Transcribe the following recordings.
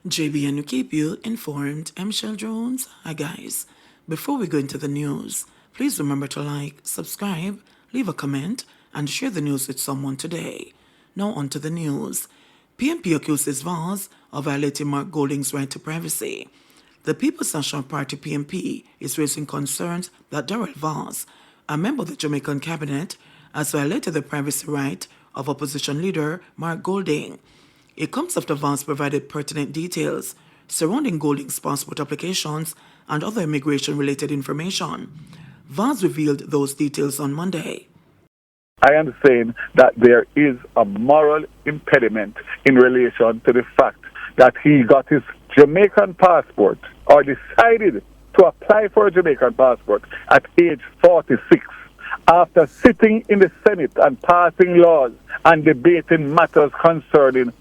JBNN will keep you informed. I'm Michelle Jones. Hi guys. Before we go into the news, please remember to like, subscribe, leave a comment, and share the news with someone today. Now on to the news. PNP accuses Vaz of violating Mark Golding's right to privacy. The People's National Party PNP is raising concerns that Darrell Vaz, a member of the Jamaican cabinet, has violated the privacy right of opposition leader Mark Golding. It comes after Vaz provided pertinent details surrounding Golding's passport applications and other immigration-related information. Vaz revealed those details on Monday. I am saying that there is a moral impediment in relation to the fact that he got his Jamaican passport or decided to apply for a Jamaican passport at age 46 after sitting in the Senate and passing laws and debating matters concerning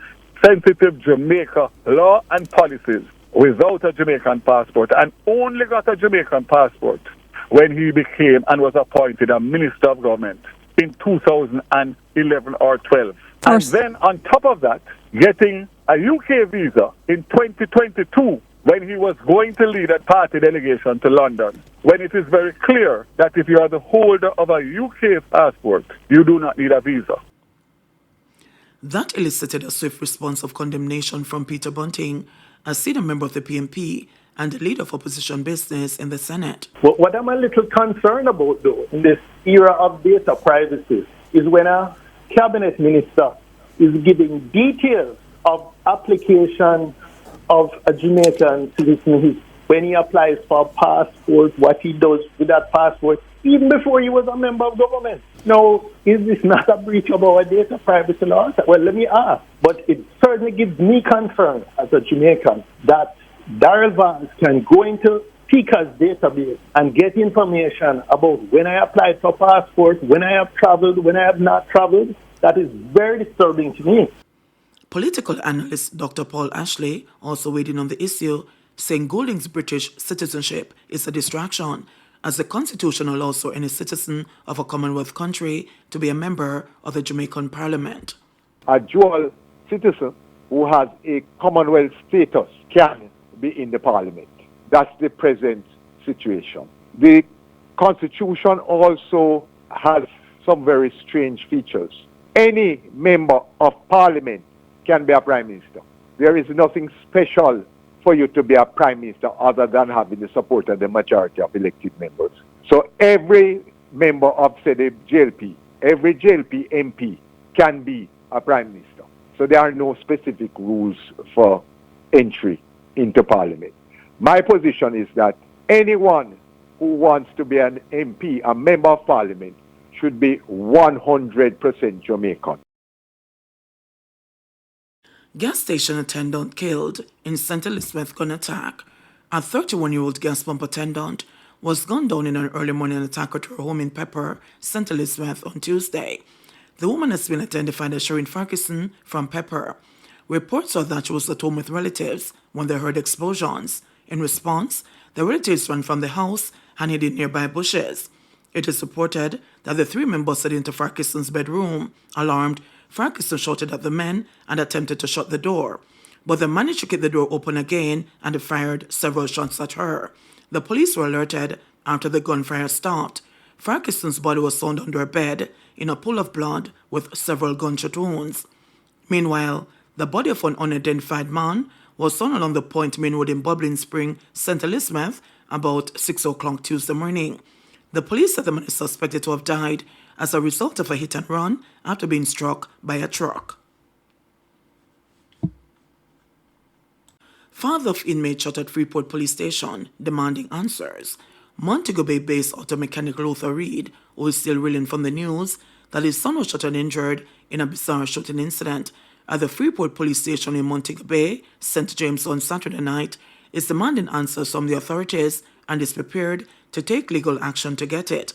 sensitive Jamaica law and policies without a Jamaican passport, and only got a Jamaican passport when he became and was appointed a Minister of Government in 2011 or 12. And then on top of that, getting a UK visa in 2022 when he was going to lead a party delegation to London, when it is very clear that if you are the holder of a UK passport, you do not need a visa. That elicited a swift response of condemnation from Peter Bunting, a senior member of the PNP and the leader of opposition business in the Senate. What I'm a little concerned about, though, in this era of data privacy, is when a cabinet minister is giving details of application of a Jamaican citizen when he applies for a passport, what he does with that passport, even before he was a member of government. Now, is this not a breach of our data privacy laws? Well, let me ask. But it certainly gives me concern as a Jamaican that Darrell Vaz can go into PICA's database and get information about when I applied for a passport, when I have traveled, when I have not traveled. That is very disturbing to me. Political analyst Dr. Paul Ashley also weighed in on the issue, saying Golding's British citizenship is a distraction, as the Constitution allows for any citizen of a Commonwealth country to be a member of the Jamaican Parliament. A dual citizen who has a Commonwealth status can be in the Parliament. That's the present situation. The Constitution also has some very strange features. Any member of Parliament can be a Prime Minister. There is nothing special for you to be a Prime Minister other than having the support of the majority of elected members. So every member of, say, the JLP, every JLP MP can be a Prime Minister. So there are no specific rules for entry into Parliament. My position is that anyone who wants to be an MP, a member of Parliament, should be 100% Jamaican. Gas station attendant killed in St. Elizabeth gun attack. A 31-year-old gas pump attendant was gunned down in an early morning attack at her home in Pepper, St. Elizabeth on Tuesday. The woman has been identified as Sharon Ferguson from Pepper. Reports are that she was at home with relatives when they heard explosions. In response, the relatives ran from the house and hid in nearby bushes. It is reported that the three men busted into Ferguson's bedroom. Alarmed, Ferguson shouted at the men and attempted to shut the door, but they managed to keep the door open again and fired several shots at her. The police were alerted after the gunfire stopped. Ferguson's body was found under a bed in a pool of blood with several gunshot wounds. Meanwhile, the body of an unidentified man was found along the Point Main Road in Bubbling Spring, St. Elizabeth, about 6 o'clock Tuesday morning. The police said the man is suspected to have died as a result of a hit and run after being struck by a truck. Father of inmate shot at Freeport Police Station, demanding answers. Montego Bay-based auto mechanic Luther Reed, who is still reeling from the news that his son was shot and injured in a bizarre shooting incident at the Freeport Police Station in Montego Bay, St. James on Saturday night, is demanding answers from the authorities and is prepared to take legal action to get it.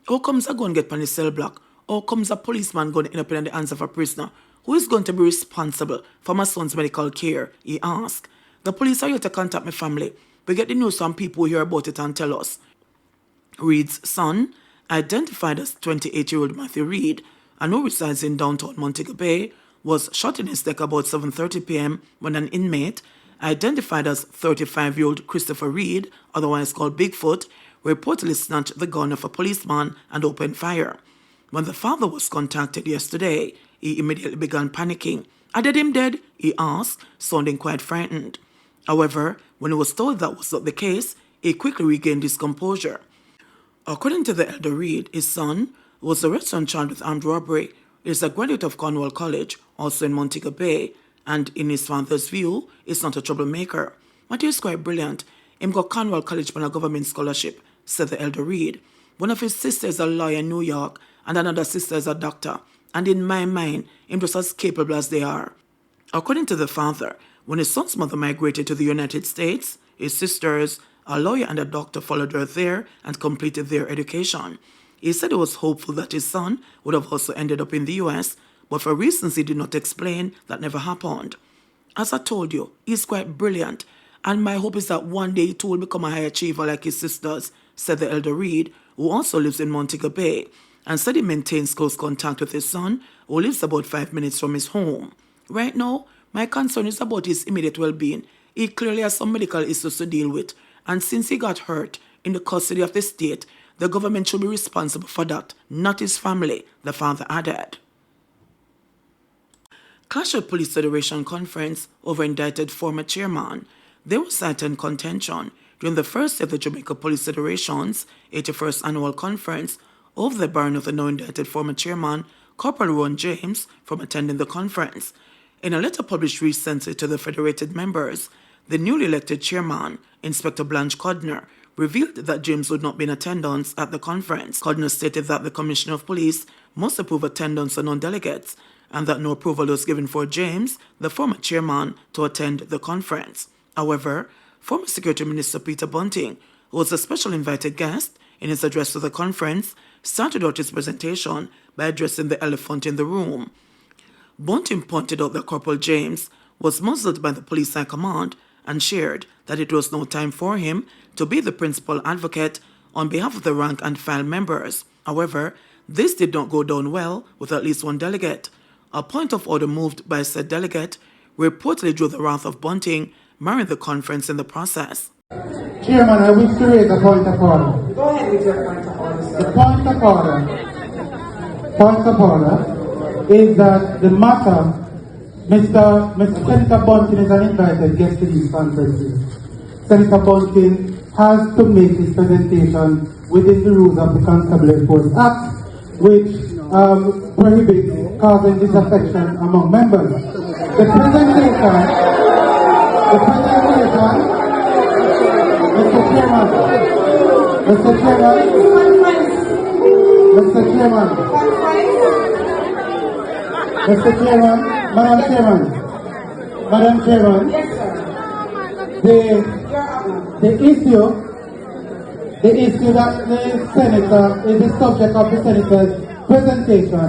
How comes a gun get on the cell block? How comes a policeman going to end up in the hands of a prisoner? Who is going to be responsible for my son's medical care? He asked. The police are here to contact my family. We get the news from people who hear about it and tell us. Reed's son, identified as 28-year-old Matthew Reed, and who resides in downtown Montego Bay, was shot in his neck about 7:30 p.m. when an inmate identified as 35-year-old Christopher Reed, otherwise called Bigfoot, reportedly snatched the gun of a policeman and opened fire. When the father was contacted yesterday, he immediately began panicking. "I did him dead?" he asked, sounding quite frightened. However, when he was told that was not the case, he quickly regained his composure. According to the elder Reed, his son, who was arrested and charged with armed robbery, is a graduate of Cornwall College, also in Montego Bay, and in his father's view, is not a troublemaker. "But he's quite brilliant. Him got Cornwall College on a government scholarship," said the elder Reed. "One of his sisters is a lawyer in New York, and another sister is a doctor. And in my mind, him just as capable as they are." According to the father, when his son's mother migrated to the United States, his sisters, a lawyer and a doctor, followed her there and completed their education. He said he was hopeful that his son would have also ended up in the U.S., but for reasons he did not explain, that never happened. "As I told you, he's quite brilliant, and my hope is that one day he too will become a high achiever like his sisters," said the elder Reed, who also lives in Montego Bay, and said he maintains close contact with his son, who lives about 5 minutes from his home. "Right now, my concern is about his immediate well-being. He clearly has some medical issues to deal with, and since he got hurt in the custody of the state, the government should be responsible for that, not his family," the father added. Clash at Police Federation conference over indicted former chairman. There was certain contention during the first of the Jamaica Police Federation's 81st annual conference over the ban of the now indicted former chairman, Corporal Ron James, from attending the conference. In a letter published recently to the federated members, the newly elected chairman, Inspector Blanche Codner, revealed that James would not be in attendance at the conference. Codner stated that the Commissioner of Police must approve attendance on non-delegates, and that no approval was given for James, the former chairman, to attend the conference. However, former Security Minister Peter Bunting, who was a special invited guest in his address to the conference, started out his presentation by addressing the elephant in the room. Bunting pointed out that Corporal James was muzzled by the police high command and shared that it was no time for him to be the principal advocate on behalf of the rank and file members. However, this did not go down well with at least one delegate. A point of order moved by said delegate reportedly drew the wrath of Bunting, marring the conference in the process. Chairman, I wish to raise a point of order. Go ahead with your point of order, sir. The point of order is that the matter, Mr. Senator Bunting is an invited guest to these conferences. Senator Bunting has to make his presentation within the rules of the Constabulary Force Act, which prohibits causing disaffection among members. The presentation, Mr. Chairman, Madam Chairman, Yes, sir. the issue that the Senator is the subject of the Senator's presentation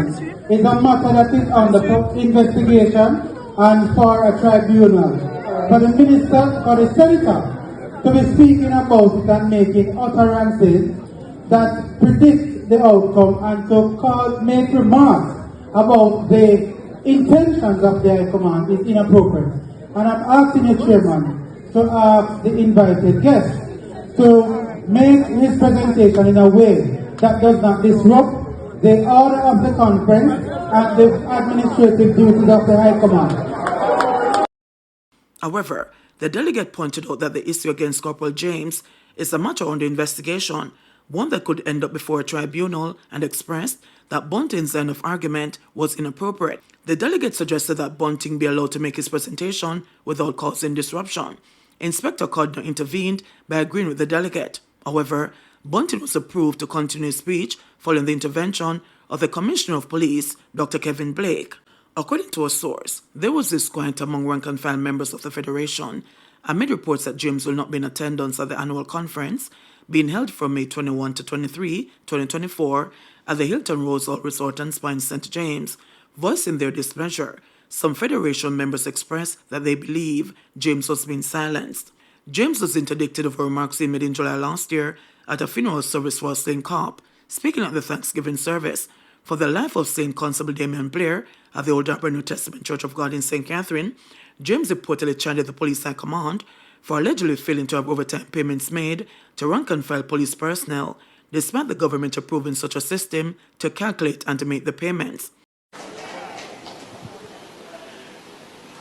is a matter that is under investigation and for a tribunal. For the Minister, for the Senator, to be speaking about it and making utterances that predict the outcome and to make remarks about the intentions of the High Command is inappropriate. And I'm asking the Chairman to ask the invited guest to make his presentation in a way that does not disrupt the order of the conference and the administrative duties of the High Command. However, the delegate pointed out that the issue against Corporal James is a matter under investigation, one that could end up before a tribunal, and expressed that Bunting's line of argument was inappropriate. The delegate suggested that Bunting be allowed to make his presentation without causing disruption. Inspector Codner intervened by agreeing with the delegate. However, Bunting was approved to continue his speech following the intervention of the Commissioner of Police, Dr. Kevin Blake. According to a source, there was disquiet among rank-and-file members of the Federation amid reports that James will not be in attendance at the annual conference being held from May 21 to 23, 2024 at the Hilton Rose Hall Resort and Spa in St. James. Voicing their displeasure, some Federation members expressed that they believe James was being silenced. James was interdicted over remarks he made in July last year at a funeral service for a slain cop. Speaking at the Thanksgiving service, for the life of St. Constable Damian Blair at the Old Harbour New Testament Church of God in St. Catherine, James reportedly charged the police high command for allegedly failing to have overtime payments made to rank-and-file police personnel, despite the government approving such a system to calculate and to make the payments.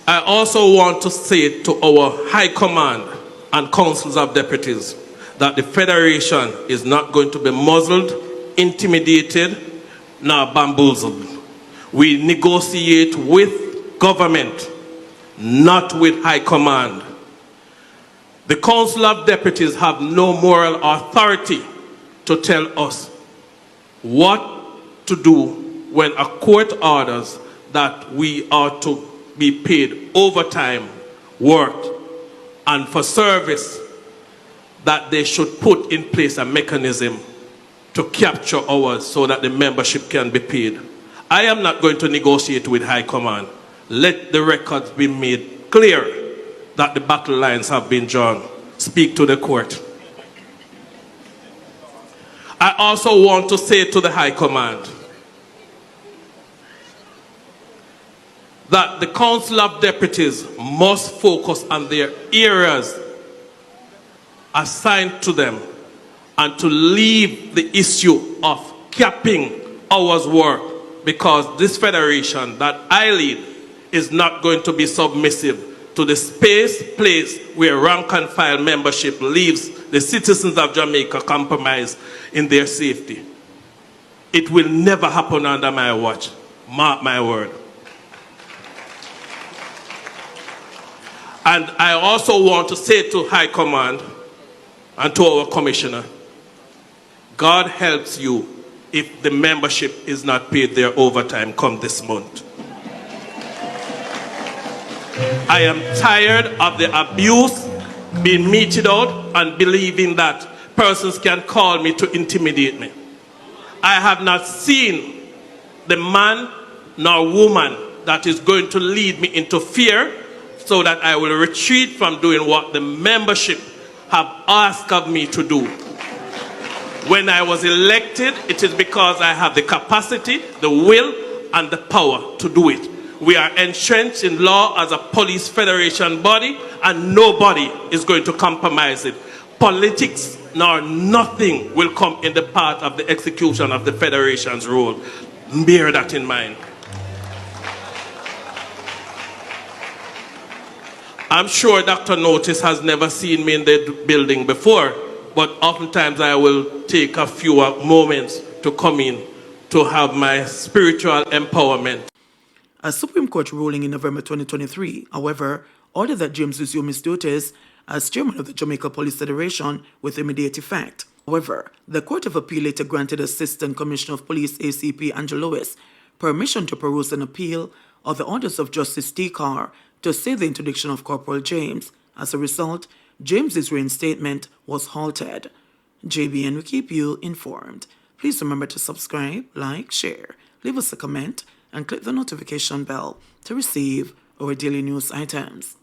I also want to say to our High Command and Councils of Deputies that the Federation is not going to be muzzled, intimidated, nor bamboozled. We negotiate with government, not with High Command. The Council of Deputies have no moral authority to tell us what to do when a court orders that we are to be paid overtime work and for service, that they should put in place a mechanism to capture hours so that the membership can be paid. I am not going to negotiate with High Command. Let the records be made clear that the battle lines have been drawn. Speak to the court. I also want to say to the High Command that the Council of Deputies must focus on their areas assigned to them and to leave the issue of capping hours work, because this federation that I lead is not going to be submissive to the place where rank and file membership leaves the citizens of Jamaica compromised in their safety. It will never happen under my watch. Mark my word. And I also want to say to High Command and to our Commissioner, God helps you if the membership is not paid their overtime come this month. I am tired of the abuse being meted out and believing that persons can call me to intimidate me. I have not seen the man nor woman that is going to lead me into fear so that I will retreat from doing what the membership have asked of me to do. When I was elected, it is because I have the capacity, the will, and the power to do it. We are entrenched in law as a police federation body, and nobody is going to compromise it. Politics nor nothing will come in the path of the execution of the federation's role. Bear that in mind. I'm sure Dr. Notice has never seen me in the building before, but oftentimes I will take a few moments to come in to have my spiritual empowerment. A Supreme Court ruling in November 2023, however, ordered that James resume his duties as chairman of the Jamaica Police Federation with immediate effect. However, the Court of Appeal later granted Assistant Commissioner of Police ACP Angela Lewis permission to peruse an appeal of the orders of Justice T. Carr to stay the interdiction of Corporal James. As a result, James's reinstatement was halted. JBNN will keep you informed. Please remember to subscribe, like, share, leave us a comment, and click the notification bell to receive our daily news items.